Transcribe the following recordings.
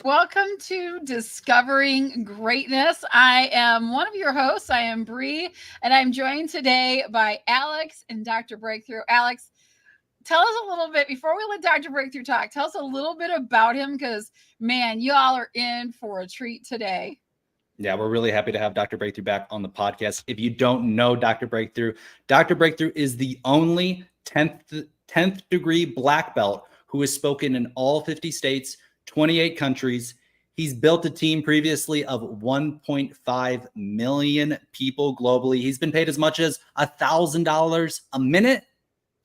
Welcome to Discovering Greatness. I am one of your hosts. I am Bree, and I'm joined today by Alex and Dr. Breakthrough. Alex, tell us a little bit before we let Dr. Breakthrough talk. Tell us a little bit about him because, man, you all are in for a treat today. Yeah, we're really happy to have Dr. Breakthrough back on the podcast. If you don't know Dr. Breakthrough is the only 10th degree black belt who has spoken in all 50 states, 28 countries. He's built a team previously of 1.5 million people globally. He's been paid as much as $1,000 a minute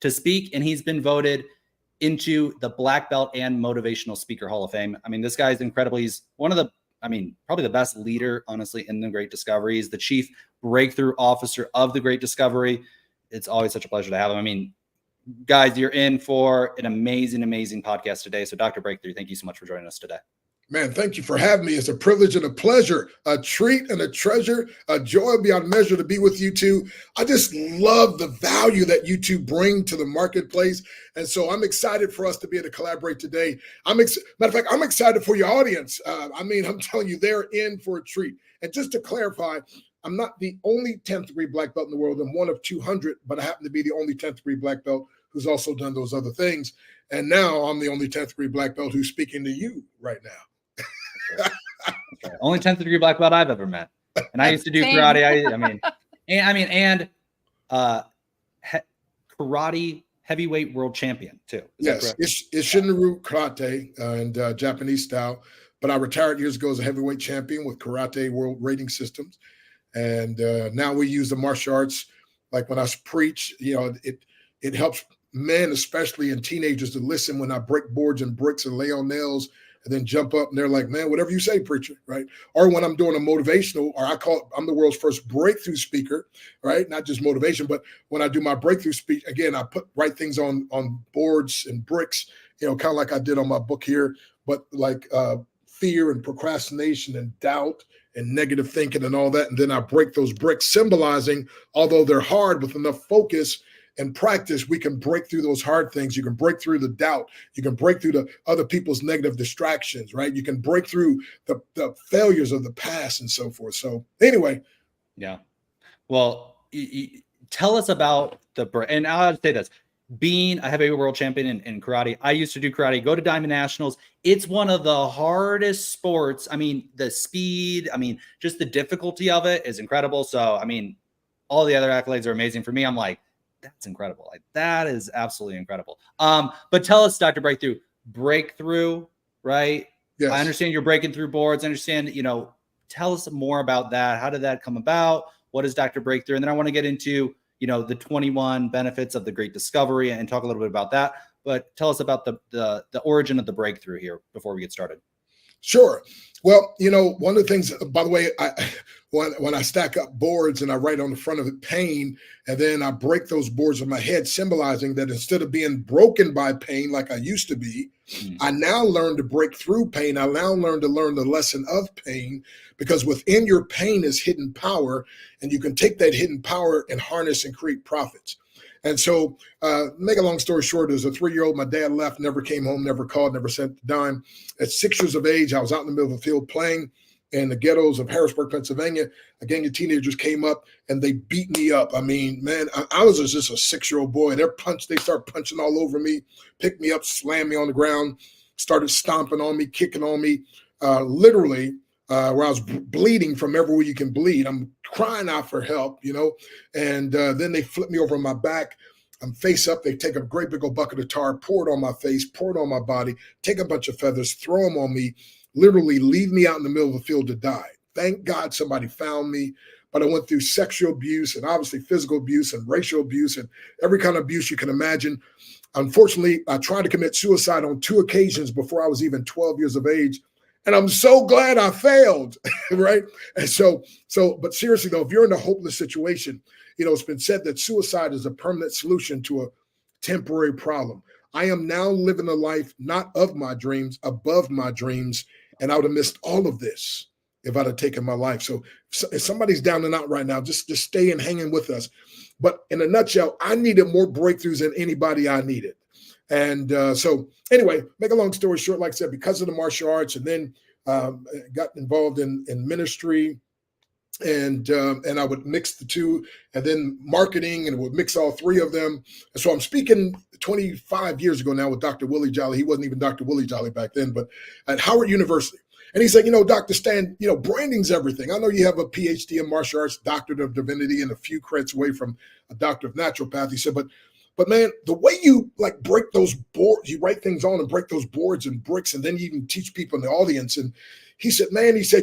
to speak, and he's been voted into the Black Belt and Motivational Speaker Hall of Fame. I mean, this guy is incredible. He's one of the probably the best leader, honestly, in the Great Discovery. He's the chief breakthrough officer of the Great Discovery. It's always such a pleasure to have him. I mean, guys, you're in for an amazing, amazing podcast today. So Dr. Breakthrough, thank you so much for joining us today. Man, thank you for having me. It's a privilege and a pleasure, a treat and a treasure, a joy beyond measure to be with you two. I just love the value that you two bring to the marketplace. And so I'm excited for us to be able to collaborate today. Matter of fact, I'm excited for your audience. I'm telling you, they're in for a treat. And just to clarify, I'm not the only 10th degree black belt in the world. I'm one of 200, but I happen to be the only 10th degree black belt who's also done those other things. And now I'm the only 10th degree black belt who's speaking to you right now. Okay. Only 10th degree black belt I've ever met, and I used to do karate. Karate heavyweight world champion too. Yes, it's Shinryu karate and Japanese style. But I retired years ago as a heavyweight champion with karate world rating systems, and now we use the martial arts. Like when I preach, it helps men, especially in teenagers, to listen when I break boards and bricks and lay on nails. And then jump up and they're like, man, whatever you say, preacher, right? Or when I'm doing a motivational, or I'm the world's first breakthrough speaker, right? Not just motivation, but when I do my breakthrough speech, again, I write things on boards and bricks, kind of like I did on my book here, but like fear and procrastination and doubt and negative thinking and all that. And then I break those bricks, symbolizing, although they're hard, with enough focus and practice, we can break through those hard things. You can break through the doubt. You can break through the other people's negative distractions, right? You can break through the failures of the past and so forth. So anyway. Yeah. Well, tell us about and I'll say this, being a heavyweight world champion in karate, I used to do karate, go to Diamond Nationals. It's one of the hardest sports. I mean, the speed, just the difficulty of it is incredible. So, all the other accolades are amazing. For me, I'm like, that's incredible. Like, that is absolutely incredible. But tell us, Dr. Breakthrough, right? Yes. I understand you're breaking through boards. I understand, tell us more about that. How did that come about? What is Dr. Breakthrough? And then I want to get into, the 21 benefits of the Great Discovery and talk a little bit about that. But tell us about the origin of the breakthrough here before we get started. Sure. Well, one of the things, by the way, when I stack up boards and I write on the front of it pain, and then I break those boards with my head, symbolizing that instead of being broken by pain like I used to be, I now learn to break through pain. I now learn the lesson of pain, because within your pain is hidden power, and you can take that hidden power and harness and create profits. And so, make a long story short, as a 3-year-old, my dad left, never came home, never called, never sent a dime. At 6 years of age, I was out in the middle of the field playing in the ghettos of Harrisburg, Pennsylvania. A gang of teenagers came up and they beat me up. I was just a 6-year-old boy. They start punching all over me, picked me up, slammed me on the ground, started stomping on me, kicking on me, literally. Where I was bleeding from everywhere you can bleed. I'm crying out for help, and then they flip me over on my back. I'm face up. They take a great big old bucket of tar, pour it on my face, pour it on my body, take a bunch of feathers, throw them on me, literally leave me out in the middle of the field to die. Thank God somebody found me. But I went through sexual abuse and obviously physical abuse and racial abuse and every kind of abuse you can imagine. Unfortunately, I tried to commit suicide on 2 occasions before I was even 12 years of age. And I'm so glad I failed, right? And but seriously though, if you're in a hopeless situation, it's been said that suicide is a permanent solution to a temporary problem. I am now living a life not of my dreams, above my dreams, and I would have missed all of this if I'd have taken my life. So if somebody's down and out right now, just stay and hanging with us. But in a nutshell, I needed more breakthroughs than anybody I needed. And so anyway, make a long story short, like I said, because of the martial arts, and then got involved in ministry, and I would mix the two, and then marketing, and would mix all three of them. And so I'm speaking 25 years ago now with Dr. Willie Jolly. He wasn't even Dr. Willie Jolly back then, but at Howard University. And he said, Dr. Stan, branding's everything. I know you have a PhD in martial arts, doctorate of divinity, and a few credits away from a doctor of naturopath. He said, but man, the way you like break those boards, you write things on and break those boards and bricks, and then you even teach people in the audience. And he said,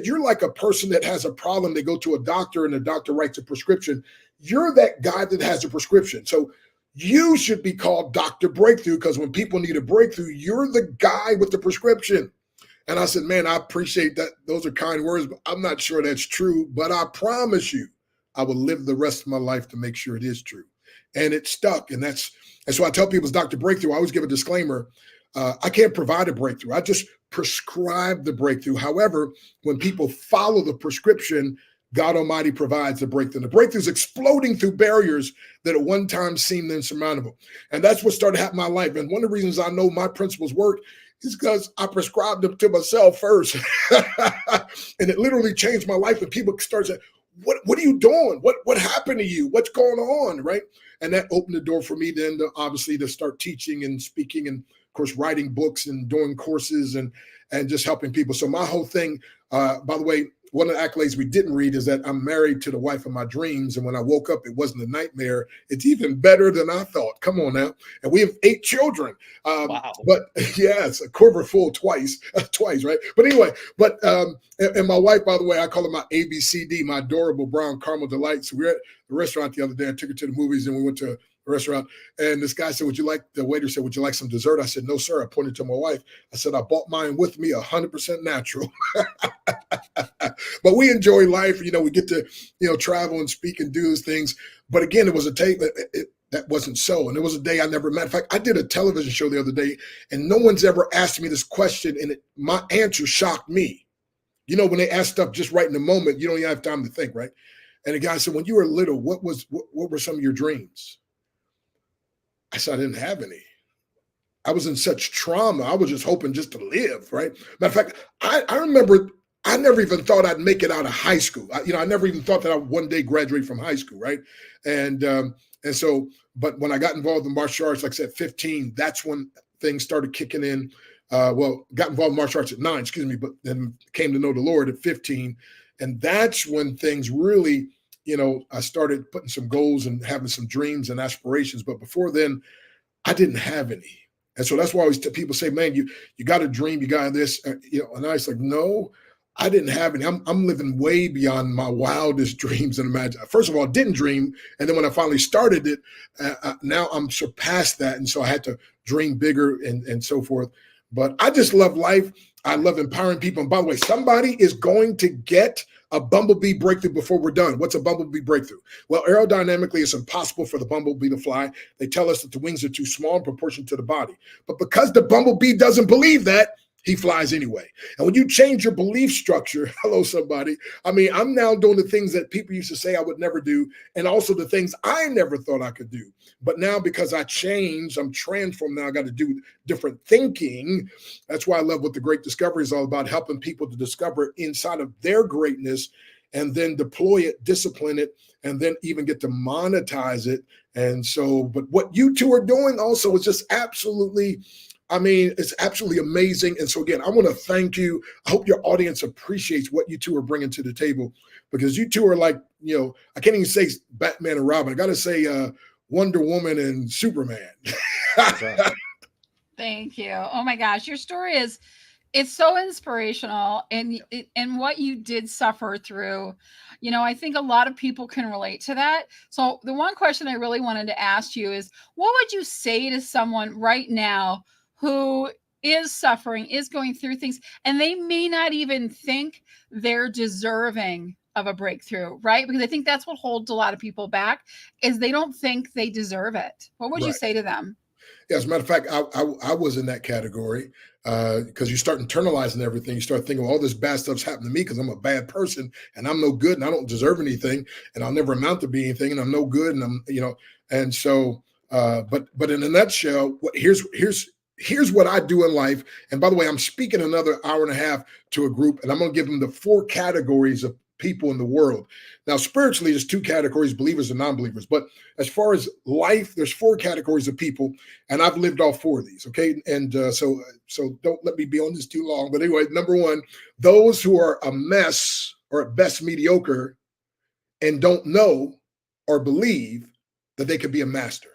you're like a person that has a problem. They go to a doctor and the doctor writes a prescription. You're that guy that has a prescription. So you should be called Dr. Breakthrough, because when people need a breakthrough, you're the guy with the prescription. And I said, man, I appreciate that. Those are kind words, but I'm not sure that's true. But I promise you, I will live the rest of my life to make sure it is true. And it stuck. And so I tell people it's Dr. Breakthrough. I always give a disclaimer. I can't provide a breakthrough. I just prescribe the breakthrough. However, when people follow the prescription, God Almighty provides the breakthrough. The breakthrough is exploding through barriers that at one time seemed insurmountable. And that's what started happening in my life. And one of the reasons I know my principles work is because I prescribed them to myself first. And it literally changed my life. And people start saying, what are you doing? What happened to you? What's going on? Right. And that opened the door for me then to start teaching and speaking, and of course, writing books and doing courses and just helping people. So my whole thing, by the way, one of the accolades we didn't read is that I'm married to the wife of my dreams. And when I woke up, it wasn't a nightmare. It's even better than I thought. Come on now. And we have 8 children. Wow. But yes, a quiver full twice, right? But anyway, and my wife, by the way, I call her my ABCD, my adorable brown caramel delight. So we were at the restaurant the other day. I took her to the movies, and we went to a restaurant. And this guy said, the waiter said, would you like some dessert? I said, no, sir. I pointed to my wife. I said, I bought mine with me, 100% natural. But we enjoy life. We get to, travel and speak and do those things. But again, it was a tape that wasn't so. And it was a day I never met. In fact, I did a television show the other day, and no one's ever asked me this question. And my answer shocked me. When they ask stuff just right in the moment, you don't even have time to think, right? And the guy said, when you were little, what were some of your dreams? I said, I didn't have any. I was in such trauma. I was just hoping just to live, right? Matter of fact, I remember I never even thought I'd make it out of high school. I never even thought that I would one day graduate from high school, right? And so, but when I got involved in martial arts, like I said, 15, that's when things started kicking in. Got involved in martial arts at 9, but then came to know the Lord at 15. And that's when things really, I started putting some goals and having some dreams and aspirations. But before then, I didn't have any. And so that's why I always tell people, say, man, you got a dream, you got this, and I was like, no, I didn't have any. I'm living way beyond my wildest dreams and imagine. First of all, I didn't dream. And then when I finally started it, now I'm surpassed that. And so I had to dream bigger and so forth. But I just love life. I love empowering people. And by the way, somebody is going to get a bumblebee breakthrough before we're done. What's a bumblebee breakthrough? Well, aerodynamically, it's impossible for the bumblebee to fly. They tell us that the wings are too small in proportion to the body. But because the bumblebee doesn't believe that, he flies anyway. And when you change your belief structure, hello, somebody. I mean, I'm now doing the things that people used to say I would never do, and also the things I never thought I could do. But now, because I changed, I'm transformed. Now I got to do different thinking. That's why I love what the Great Discovery is all about, helping people to discover inside of their greatness and then deploy it, discipline it, and then even get to monetize it. And so, but what you two are doing also is just absolutely, it's absolutely amazing. And so again, I want to thank you. I hope your audience appreciates what you two are bringing to the table, because you two are like, I can't even say Batman and Robin. I got to say Wonder Woman and Superman. Thank you. Oh my gosh. Your story it's so inspirational, and what you did suffer through, I think a lot of people can relate to that. So the one question I really wanted to ask you is, what would you say to someone right now who is suffering, is going through things, and they may not even think they're deserving of a breakthrough, right? Because I think that's what holds a lot of people back, is they don't think they deserve it. What would you say to them? Yeah, as a matter of fact, I was in that category, because you start internalizing everything. You start thinking, well, all this bad stuff's happened to me because I'm a bad person and I'm no good and I don't deserve anything and I'll never amount to be anything and I'm no good and I'm, and so But in a nutshell, here's what I do in life. And by the way, I'm speaking another hour and a half to a group, and I'm going to give them the 4 categories of people in the world. Now, spiritually, there's 2 categories, believers and non-believers. But as far as life, there's 4 categories of people, and I've lived all 4 of these. Okay, and so don't let me be on this too long. But anyway, number 1, those who are a mess or at best mediocre and don't know or believe that they could be a master.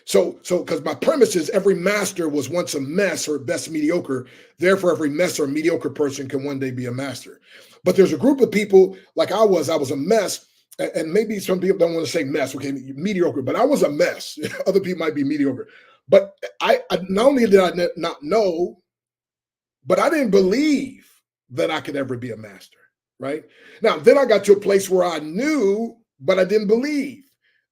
So because my premise is every master was once a mess or at best mediocre, therefore every mess or mediocre person can one day be a master. But there's a group of people like I was a mess, and maybe some people don't want to say mess, okay, mediocre, but I was a mess. Other people might be mediocre. But I not only did I not know, but I didn't believe that I could ever be a master, right? Now, then I got to a place where I knew, but I didn't believe.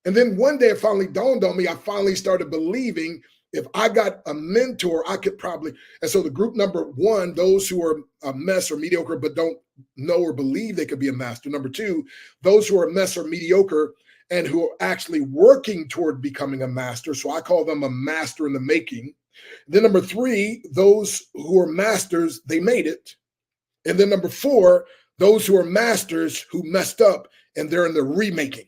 And then one day it finally dawned on me, I finally started believing if I got a mentor, I could probably. And so the group number 1, those who are a mess or mediocre, but don't know or believe they could be a master. Number 2, those who are a mess or mediocre and who are actually working toward becoming a master. So I call them a master in the making. Then number 3, those who are masters, they made it. And then number 4, those who are masters who messed up and they're in the remaking.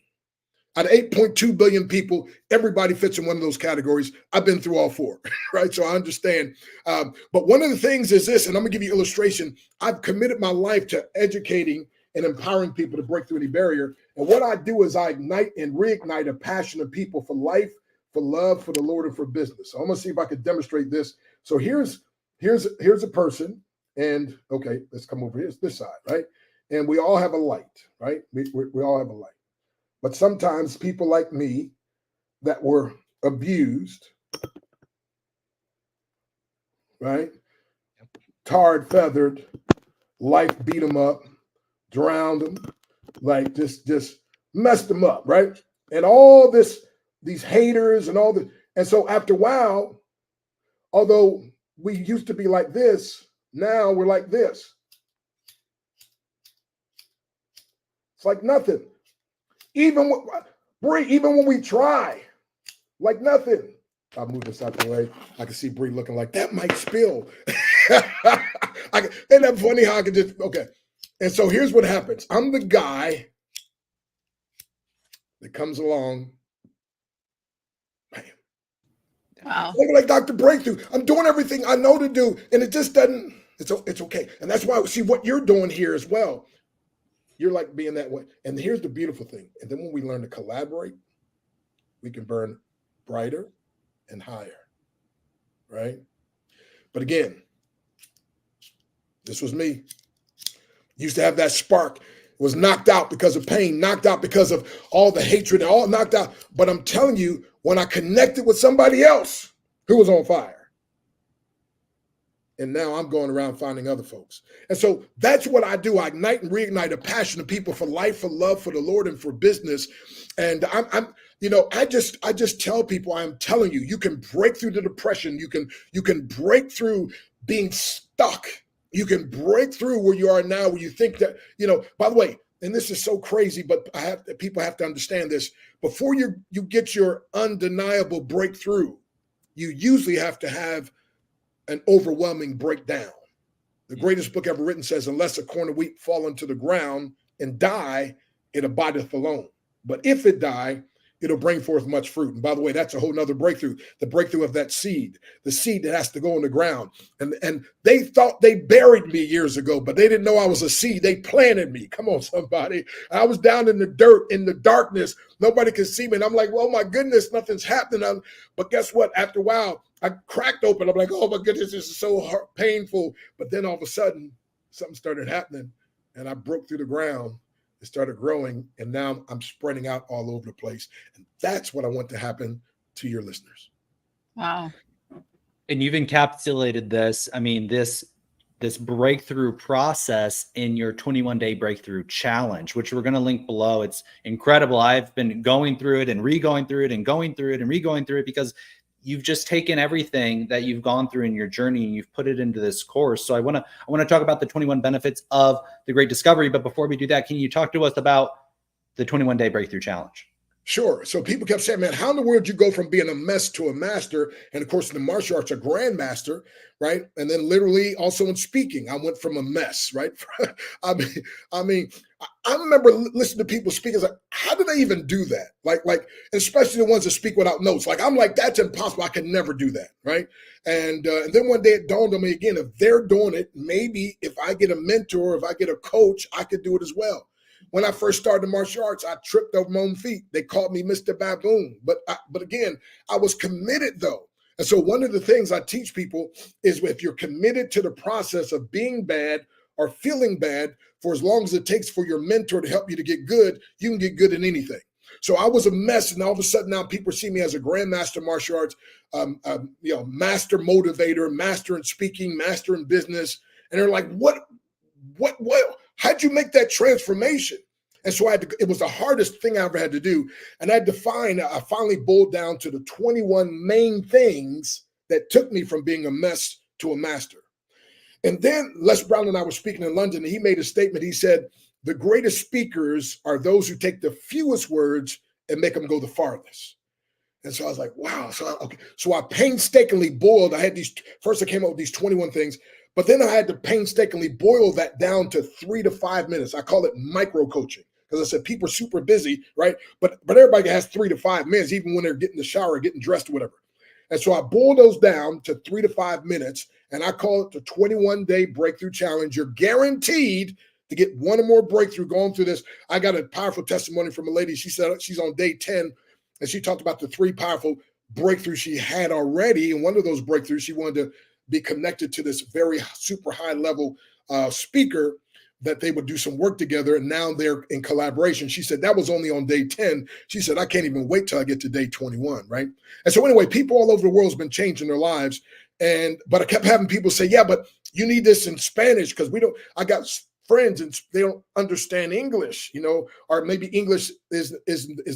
Out of 8.2 billion people, everybody fits in one of those categories. I've been through all 4, right? So I understand. But one of the things is this, and I'm going to give you an illustration. I've committed my life to educating and empowering people to break through any barrier. And what I do is I ignite and reignite a passion of people for life, for love, for the Lord, and for business. So I'm going to see if I can demonstrate this. So here's a person, and okay, let's come over here, this side, right? And we all have a light, right? We all have a light. But sometimes people like me that were abused, right? Tarred, feathered, life beat them up, drowned them, like just messed them up, right? And all these haters and all the, and so after a while, although we used to be like this, now we're like this. It's like nothing. Even when we try, like nothing. I'll move this out the way. I can see Bree looking like that might spill. Isn't that funny how I can just, okay. And so here's what happens. I'm the guy that comes along. Man. Wow. Like Dr. Breakthrough. I'm doing everything I know to do, and it just doesn't, it's okay. And that's why, see what you're doing here as well. You're like being that way. And here's the beautiful thing. And then when we learn to collaborate, we can burn brighter and higher, right? But again, this was me. Used to have that spark. Was knocked out because of pain, knocked out because of all the hatred, all knocked out. But I'm telling you, when I connected with somebody else who was on fire, and now I'm going around finding other folks. And so that's what I do. I ignite and reignite a passion of people for life, for love, for the Lord, and for business. And I just tell people, I'm telling you, you can break through the depression. You can break through being stuck. You can break through where you are now, where you think that, by the way, and this is so crazy, but people have to understand this. Before you get your undeniable breakthrough, you usually have to have an overwhelming breakdown. The greatest book ever written says, unless a corn of wheat fall into the ground and die, it abideth alone. But if it die, it'll bring forth much fruit. And by the way, that's a whole nother breakthrough, the breakthrough of that seed, the seed that has to go in the ground. And they thought they buried me years ago, but they didn't know I was a seed. They planted me. Come on, somebody. I was down in the dirt, in the darkness. Nobody could see me. And I'm like, well, my goodness, nothing's happening. But guess what? After a while, I cracked open. I'm like, oh my goodness, this is so painful. But then all of a sudden, something started happening, and I broke through the ground. It started growing, and now I'm spreading out all over the place. And that's what I want to happen to your listeners. Wow. And you've encapsulated this, this breakthrough process in your 21-day breakthrough challenge, which we're going to link below. It's incredible. I've been going through it and re-going through it and going through it and re-going through it because you've just taken everything that you've gone through in your journey and you've put it into this course. So I want to talk about the 21 benefits of the Great Discovery. But before we do that, can you talk to us about the 21-day breakthrough challenge? Sure. So people kept saying, man, how in the world you go from being a mess to a master? And of course, in the martial arts, a grandmaster, right? And then literally also in speaking, I went from a mess, right? I mean, I mean, I remember listening to people speak. It's like, how do they even do that? Like, especially the ones that speak without notes. Like, I'm like, that's impossible. I could never do that, right? And then one day it dawned on me again, if they're doing it, maybe if I get a mentor, if I get a coach, I could do it as well. When I first started martial arts, I tripped over my own feet. They called me Mr. Baboon. But again, I was committed though. And so one of the things I teach people is if you're committed to the process of being bad or feeling bad for as long as it takes for your mentor to help you to get good, you can get good in anything. So I was a mess, and all of a sudden now people see me as a grandmaster martial arts, master motivator, master in speaking, master in business, and they're like, what? How'd you make that transformation? And so it was the hardest thing I ever had to do. And I finally boiled down to the 21 main things that took me from being a mess to a master. And then Les Brown and I were speaking in London, and he made a statement. He said, the greatest speakers are those who take the fewest words and make them go the farthest. And so I was like, wow. So I painstakingly boiled. I came up with these 21 things. But then I had to painstakingly boil that down to 3 to 5 minutes. I call it micro coaching because I said people are super busy, right? But everybody has 3 to 5 minutes, even when they're getting in the shower, getting dressed or whatever. And so I boiled those down to 3 to 5 minutes, and I call it the 21-day breakthrough challenge. You're guaranteed to get one or more breakthrough going through this. I got a powerful testimony from a lady. She said she's on day 10, and she talked about the 3 powerful breakthroughs she had already. And one of those breakthroughs, she wanted to be connected to this very super high level speaker that they would do some work together. And now they're in collaboration. She said that was only on day 10. She said, I can't even wait till I get to day 21. Right. And so anyway, people all over the world have been changing their lives. But I kept having people say, yeah, but you need this in Spanish because I got friends and they don't understand English, or maybe English is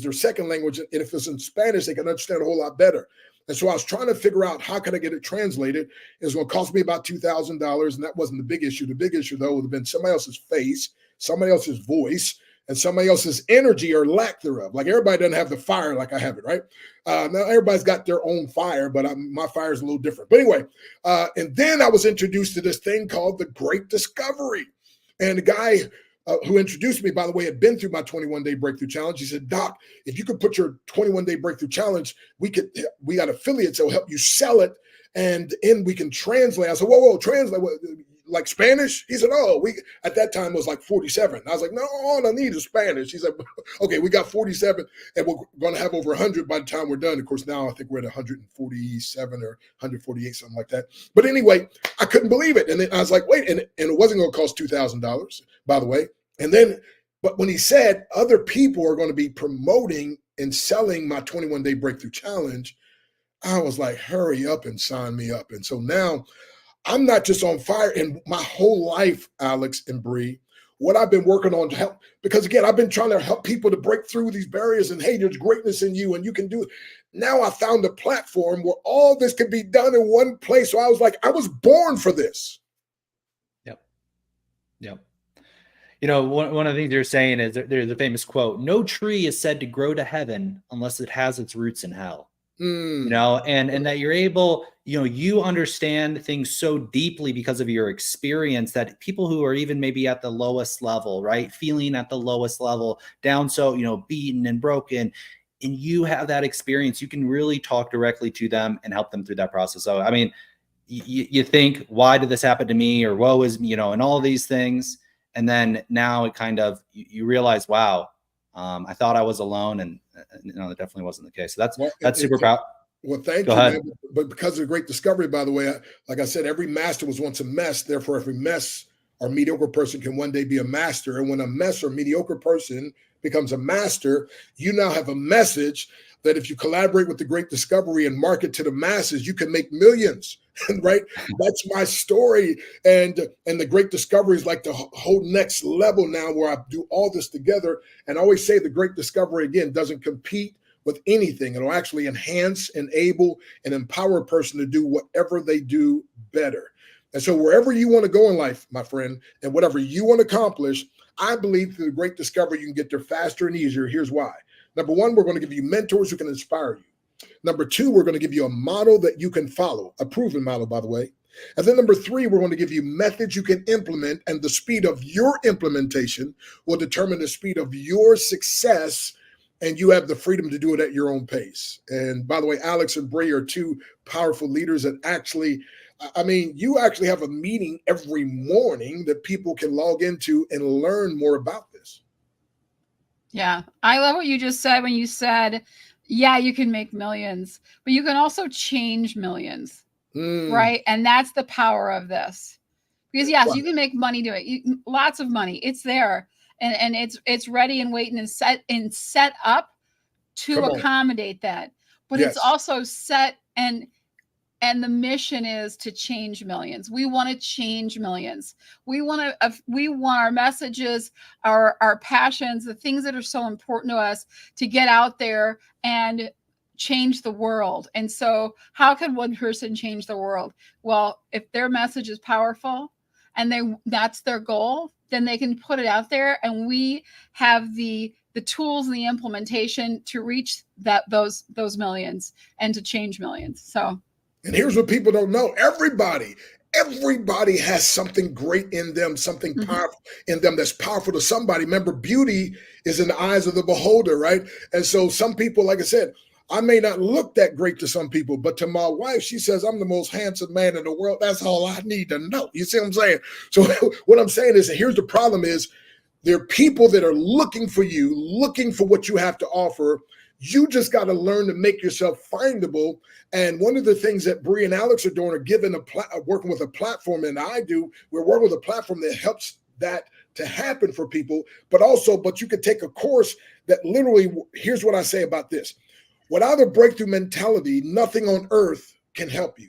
their second language. And if it's in Spanish, they can understand a whole lot better. And so I was trying to figure out how can I get it translated. It was going to cost me about $2,000, and that wasn't the big issue. The big issue, though, would have been somebody else's face, somebody else's voice, and somebody else's energy or lack thereof. Like everybody doesn't have the fire like I have it, right? Now everybody's got their own fire, but my fire is a little different. But anyway, and then I was introduced to this thing called the Great Discovery. And the guy who introduced me, by the way, had been through my 21-day breakthrough challenge. He said, Doc, if you could put your 21-day breakthrough challenge, we got affiliates that will help you sell it, and we can translate. I said, whoa, translate like Spanish? He said, at that time it was like 47. I was like, no, all I need is Spanish. He said, okay, we got 47, and we're going to have over 100 by the time we're done. Of course, now I think we're at 147 or 148, something like that. But anyway, I couldn't believe it. And then I was like, wait, and it wasn't going to cost $2,000, by the way. But when he said other people are going to be promoting and selling my 21-day breakthrough challenge, I was like, hurry up and sign me up. And so now I'm not just on fire. In my whole life, Alex and Bree, what I've been working on to help, because again, I've been trying to help people to break through these barriers and, hey, there's greatness in you and you can do it. Now I found a platform where all this can be done in one place. So I was like, I was born for this. Yep. One of the things you're saying is there's a famous quote, no tree is said to grow to heaven unless it has its roots in hell. And that you're able, you understand things so deeply because of your experience that people who are even maybe at the lowest level, right, feeling at the lowest level, down so, beaten and broken, and you have that experience, you can really talk directly to them and help them through that process. So, I mean, you think, why did this happen to me, or woe is, and all these things. And then now it kind of, you realize, wow, I thought I was alone, and that definitely wasn't the case. So that's super proud. Well, thank you, man. But because of the Great Discovery, by the way, like I said, every master was once a mess. Therefore, every mess or mediocre person can one day be a master. And when a mess or mediocre person becomes a master, you now have a message that if you collaborate with the Great Discovery and market to the masses, you can make millions. Right? That's my story. And the Great Discovery is like the whole next level now, where I do all this together. And I always say the Great Discovery, again, doesn't compete with anything. It'll actually enhance, enable, and empower a person to do whatever they do better. And so wherever you want to go in life, my friend, and whatever you want to accomplish, I believe through the Great Discovery, you can get there faster and easier. Here's why. Number one, we're going to give you mentors who can inspire you. Number two, we're going to give you a model that you can follow, a proven model, by the way. And then number three, we're going to give you methods you can implement, and the speed of your implementation will determine the speed of your success, and you have the freedom to do it at your own pace. And by the way, Alex and Bree are two powerful leaders that actually, you actually have a meeting every morning that people can log into and learn more about this. Yeah. I love what you just said when you said, yeah, you can make millions, but you can also change millions. Right. And that's the power of this. Because yes, you can make money doing it. Lots of money. It's there. And it's ready and waiting and set up to accommodate that. But it's also set, and the mission is to change millions. We want to change millions. We want our messages, our passions, the things that are so important to us to get out there and change the world. And so how can one person change the world? Well, if their message is powerful and that's their goal, then they can put it out there, and we have the tools and the implementation to reach those millions and to change millions. So, and here's what people don't know. Everybody has something great in them, something powerful in them that's powerful to somebody. Remember, beauty is in the eyes of the beholder, right? And so some people, like I said, I may not look that great to some people, but to my wife, she says, I'm the most handsome man in the world. That's all I need to know. You see what I'm saying? So what I'm saying is, here's the problem is, there are people that are looking for you, looking for what you have to offer. You just got to learn to make yourself findable. And one of the things that Bree and Alex are doing are working with a platform, and I do. We're working with a platform that helps that to happen for people, but you could take a course that literally, here's what I say about this. Without a breakthrough mentality, nothing on earth can help you.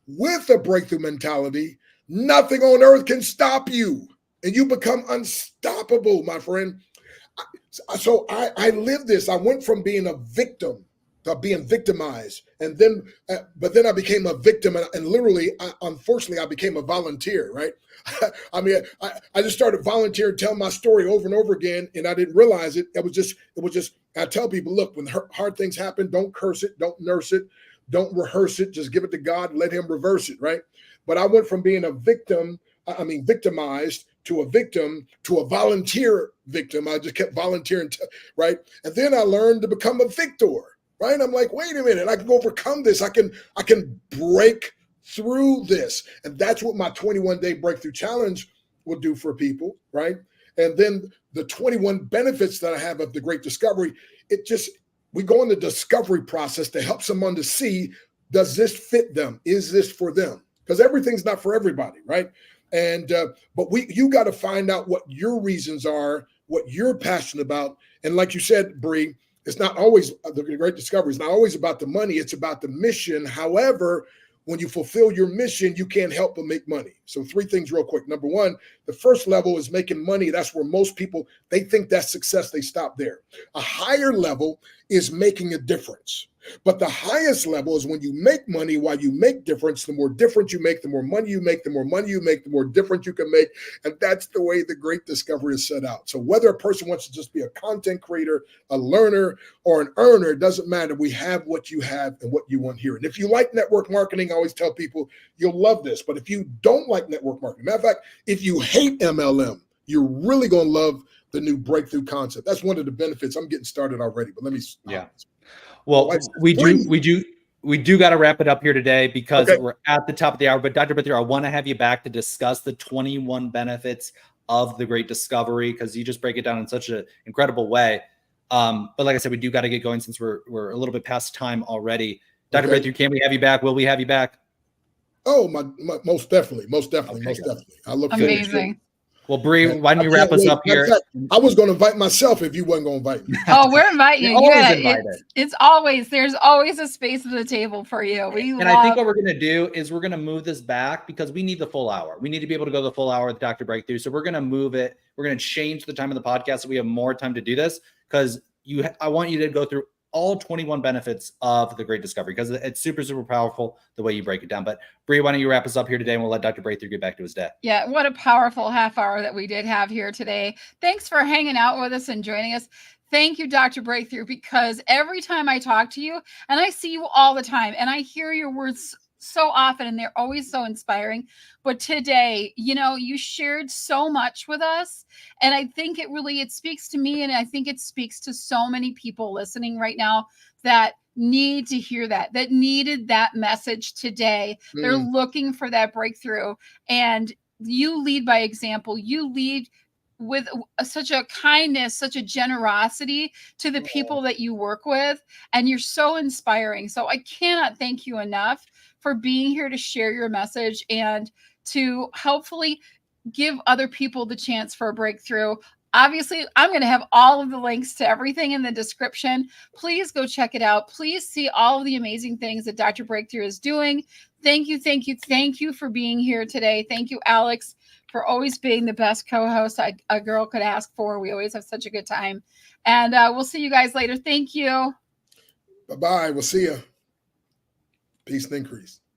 With a breakthrough mentality, nothing on earth can stop you, and you become unstoppable, my friend. So I lived this. I went from being a victim to being victimized, and then, but then I became a victim, and literally, unfortunately, I became a volunteer. Right? I just started volunteering, telling my story over and over again, and I didn't realize it. It was just. I tell people, look, when hard things happen, don't curse it, don't nurse it, don't rehearse it. Just give it to God, and let Him reverse it. Right? But I went from being a victim, victimized, to a victim, to a volunteer victim. I just kept volunteering, right? And then I learned to become a victor, right? I'm like, wait a minute, I can overcome this. I can break through this. And that's what my 21-day breakthrough challenge will do for people, right? And then the 21 benefits that I have of the Great Discovery, we go in the discovery process to help someone to see, does this fit them? Is this for them? Because everything's not for everybody, right? And but you got to find out what your reasons are, what you're passionate about. And like you said, Bree, it's not always the Great Discovery. It's not always about the money. It's about the mission. However, when you fulfill your mission, you can't help but make money. So 3 things real quick. Number 1, the first level is making money. That's where most people, they think that's success. They stop there. A higher level is making a difference. But the highest level is when you make money while you make difference. The more difference you make, the more money you make, the more money you make, the more difference you can make. And that's the way the Great Discovery is set out. So whether a person wants to just be a content creator, a learner, or an earner, it doesn't matter. We have what you have and what you want here. And if you like network marketing, I always tell people, you'll love this. But if you don't like network marketing, matter of fact, if you hate MLM, you're really going to love the new breakthrough concept. That's one of the benefits. I'm getting started already, but let me. Yeah. Well, we do got to wrap it up here today because we're at the top of the hour. But Dr. Breakthrough, I want to have you back to discuss the 21 benefits of the Great Discovery, because you just break it down in such an incredible way. But like I said, we do got to get going since we're a little bit past time already. Dr. Breakthrough, can we have you back? Will we have you back? Oh, my most definitely. I look amazing. Well, Bree, why don't you wrap us up here? I was going to invite myself if you wasn't going to invite me. Oh, we're inviting you. There's always a space at the table for you. I think what we're going to do is we're going to move this back because we need the full hour. We need to be able to go the full hour with Dr. Breakthrough. So we're going to move it. We're going to change the time of the podcast so we have more time to do this, because I want you to go through all 21 benefits of the Great Discovery, because it's super, super powerful the way you break it down. But Bree, why don't you wrap us up here today, and we'll let Dr. Breakthrough get back to his day. Yeah, what a powerful half hour that we did have here today. Thanks for hanging out with us and joining us. Thank you, Dr. Breakthrough, because every time I talk to you, and I see you all the time, and I hear your words so often, and they're always so inspiring. But today, you shared so much with us, and I think it speaks to me, and I think it speaks to so many people listening right now that need to hear that needed that message today. They're looking for that breakthrough, and you lead by example. You lead with such a kindness, such a generosity to the people that you work with, and you're so inspiring. So I cannot thank you enough for being here to share your message and to hopefully give other people the chance for a breakthrough. Obviously, I'm going to have all of the links to everything in the description. Please go check it out. Please see all of the amazing things that Dr. Breakthrough is doing. Thank you for being here today. Thank you, Alex, for always being the best co-host a girl could ask for. We always have such a good time. And we'll see you guys later. Thank you. Bye-bye. We'll see you. Peace and increase.